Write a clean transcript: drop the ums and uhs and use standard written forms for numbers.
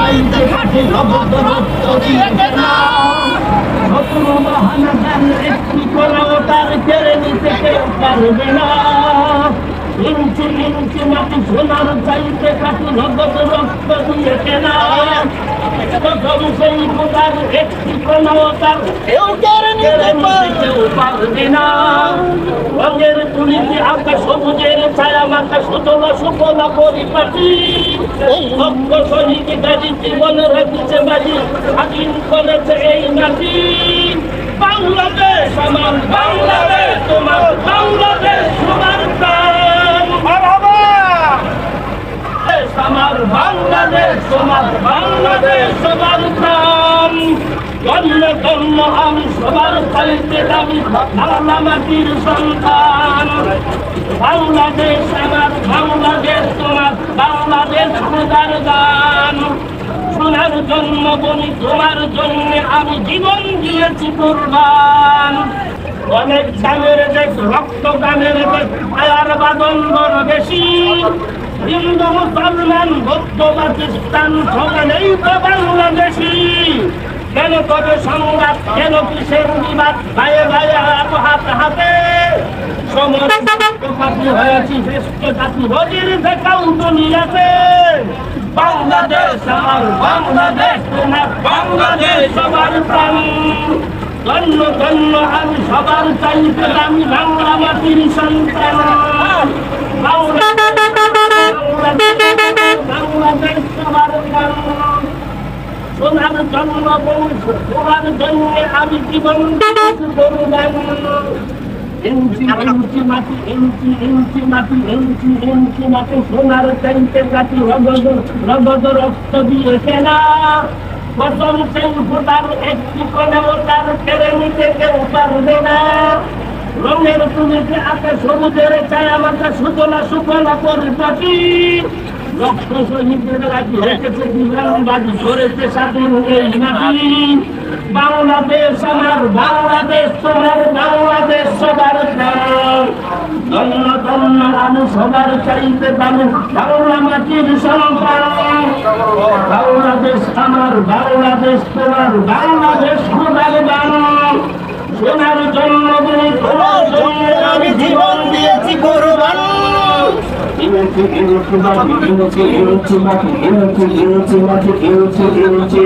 চাইতে কাঠি নগদ রক্ত দিয়ে কেনা শত্রু মহানগর একটি কোনাও তার কেড়ে নিতে কেউ পারবে না ইঞ্চি ইঞ্চি মাটি সোনার চাইতে কাঠি নগদ রক্ত দিয়ে কেনা সেই কোনার একটি কোনাও তার কেউ কেড়ে নিতে কেউ পারবে না রঙের তুলিতে আকাশ সবুজের ছায়া মাথা সুতলা সুফলা পরিপাটি ভক্ত শহীদ গাড়ি জীবন রেখেছে বাজি স্বাধীন করেছে এই মাটি বাংলাদেশ আমার বাংলাদেশ তোমার বাংলাদেশ তোমার প্রাণ আমার বাংলাদেশ তোমার বাংলাদেশ তোমার প্রাণ জন্ম জন্ম আমি সবার চাইতে দামি বাংলা মাটির সন্তান বাংলাদেশ আমার বাংলাদেশ তোমার বাংলাদেশ খোদার গান সোনার জন্ম বলি তোমার জন্য আমি জীবন দিয়েছি কুরবান অনেক গানের দেশ রক্ত গানের দেশ আয়ার বাদন বড় বেশি হিন্দু মুসলমান বৌদ্ধ পাকিস্তান সবাই তো বাংলাদেশি কেন তবে সংঘাত কেন কিসের বিবাদ ভাইয়ে ভাইয়ে হাতে হাতে সমস্ত হয়েছি শ্রেষ্ঠ জাতি রোজির দেখাও দুনিয়াতে বাংলাদেশ আমার বাংলাদেশ তোমার বাংলাদেশ সবার প্রাণ ধন্য ধন্য আমি সবার চাইতে আমি বাংলা মাটির সন্তান বাংলাদেশ সবার প্রাণ সোনার জন্মভূমি তোমার জন্য আমি জীবন ইঞ্চি ইঞ্চি মাটি ইঞ্চি ইঞ্চি মাটি ইঞ্চি ইঞ্চি মাটি সোনার চাইতে কাটি রগদ রক্ত দিয়ে কেনা প্রথম সেই ফোটার একটি কোনেও তার কেড়ে নিতে কেউ পারবে না রঙের তুলিতে আকাশ সবুজের ছায়া মাথা সুতলা সুফলা পরিপাটি রক্ত শহীদের রাজি রেখেছে বিমানবাজি করেছে স্বাধীন এই মাটি বাংলাদেশ আমার বাংলাদেশ তোমার বাংলাদেশ সবার প্রাণ ধন্য ধন্য আমি সবার চাইতে দামি বাংলা মাটির সন্তান বাংলাদেশ আমার বাংলাদেশ তোমার বাংলাদেশ খোদার গান সোনার জন্মভূমি তোমার জন্য আমি জীবন দিয়েছি কুরবান ইঞ্চি মাটি ইঞ্চি ইঞ্চি মাটি ইঞ্চি ইঞ্চি মাটি ইঞ্চি ইঞ্চি